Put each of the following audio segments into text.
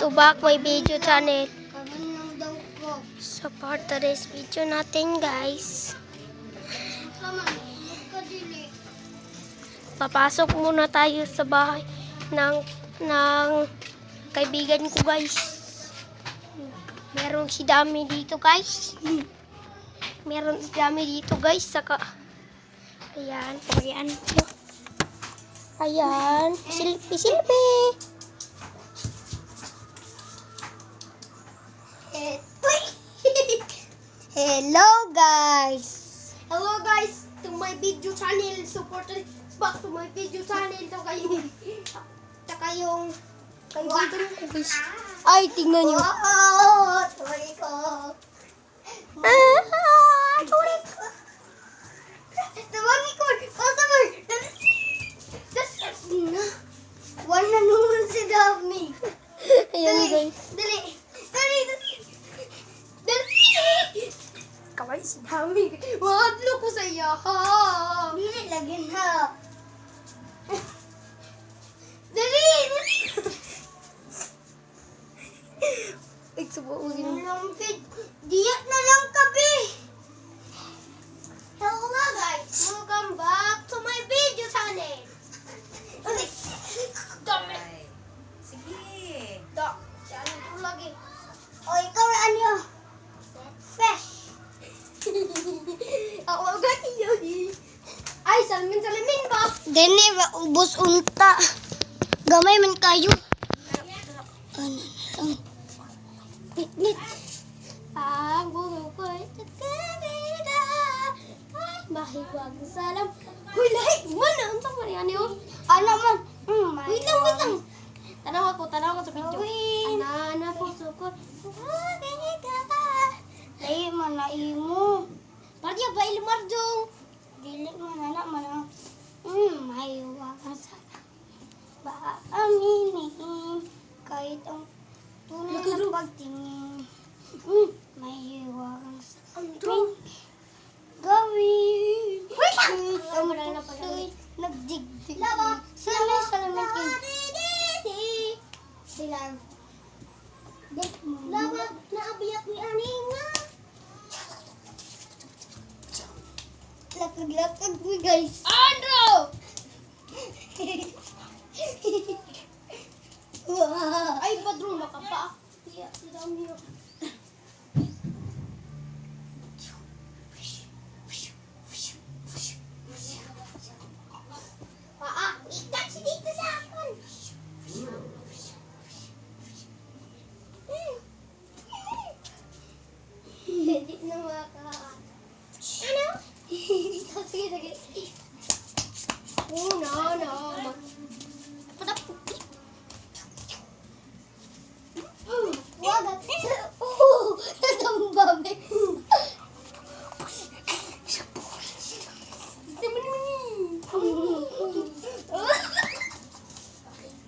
to back my video channel. So for today's video natin guys, papasok muna tayo sa bahay ng kaibigan ko guys. Meron si Dami dito guys. Meron si Dami dito guys. Saka ayan, ayan. Ayan, silpi. Hello guys. Hello guys to my video channel. Support back to my video channel. Yung kaibigan ko guys. Ay, tingnan nyo. Sorry ko. Sorry ko. Tawagin ko. Customer. One na naman si Dami. Ayan guys. Dali. Kaway si Dami. Mahadlo ko sa iya. Dili lagi na. Dali. Nagsubuhin. Diyan na lang kabi. Hello guys. Welcome back to my video channel. Dami. Sige. Channel ko lagi. O ikaw na ano? Fresh. Ako agad yun. Ay, salamin ba? Dene ba ubos unta. Gamay man kayo. Nit. Ang buho ko'y tatabida. Mahiwag salam. Uy, lahi. Mana? Ang sama yan yun? Ano man? Wait lang. Tanaw ako sa video. Anana po sukot. Lahi man na imo. Pardiya ba ilmardong? Dili man anak man. Mahiwag salam. Ba aminin kahit ang tunay na pagtingin. May hiwagang sa aming gawin. Ang puso'y nagdigdig. Salamin kayo. Silang. Laba, naabiyak ni Aninga. Lakag mo guys. Andrew! Ay, padrong makapa. Dami yun. Ikat si dito sa akin. Hindi na maka. Ano? Sige. No. Wag. Tatambame.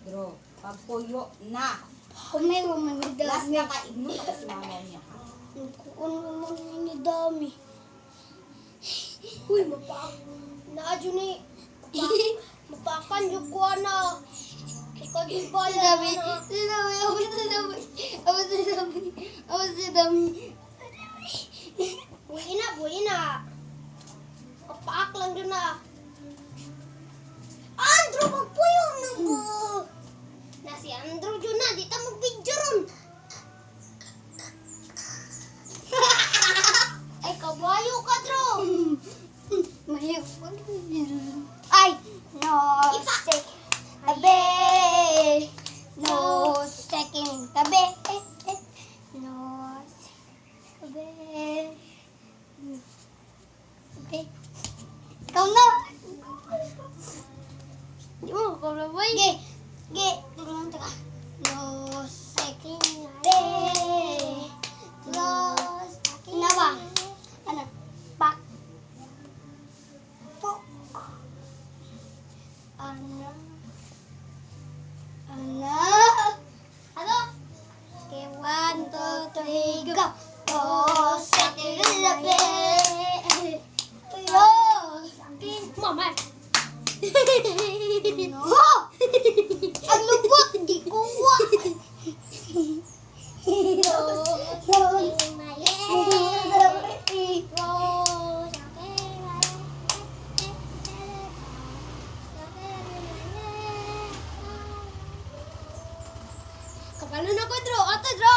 Bro, pagpuyo na. Kumay mo man ni Last Dami. na ka, ignore ka si mama niya. Kukunin mo man ni Dami. Uy, naadyo ni. Mapakan yung kuha na. Ikaw di ba yan? Si Dami. Buhay na. Kapaak lang doon na. Andrew, magpuyo na mo. Na si Andrew dyan na. Di ta mag-video ron. Ay, kabayo ka, Drew. Ay, no second. Tabi. No second. Tabi. No second. Tabi. Ikaw na. Di mo ko na boy. Ge. Tulungan ka. No second. Tabi. No second. Nawa. Ano? Back. Ano? Kanon ako, Dro. Ato, Dro.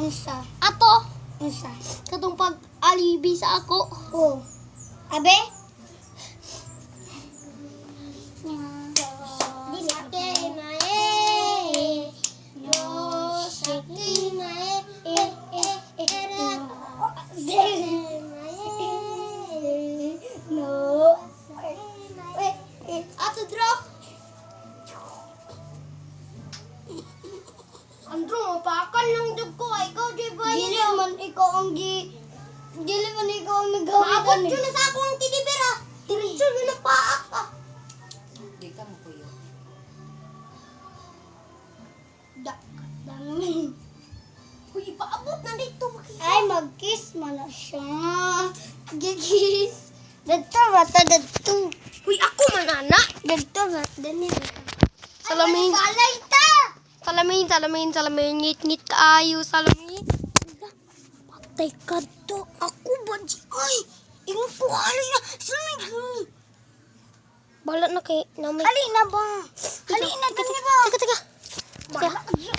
Unsa? Ato. Unsa? Katong pag-alibi sa ako. Oo. Abe? Ato, Dro. Andro, mapakan lang dug ko. Ikaw, di ba? Dili man ikaw ang Dili man ikaw ang nagawa. Maabot yun na sa ako ang tinibira. Diretso mo na paak ka. Di ka mo kuyo. Dami. Uy, paabot na dito. Ay, mag-kiss mo na siya. Gigis. Dito ba ito? Dito. Uy, ako manana. Dito ba? Dito. Salamin. Ay, ta! Salamin. Ngit-ngit kaayo, salamin. Patay ka to. Ako ba di? Ay, ingon po, halina. Salamin. Balat na kay namin. Halina ba? Halina, kani ba? Teka. Balat na.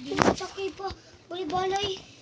Di mo sakay pa. Bali-balay.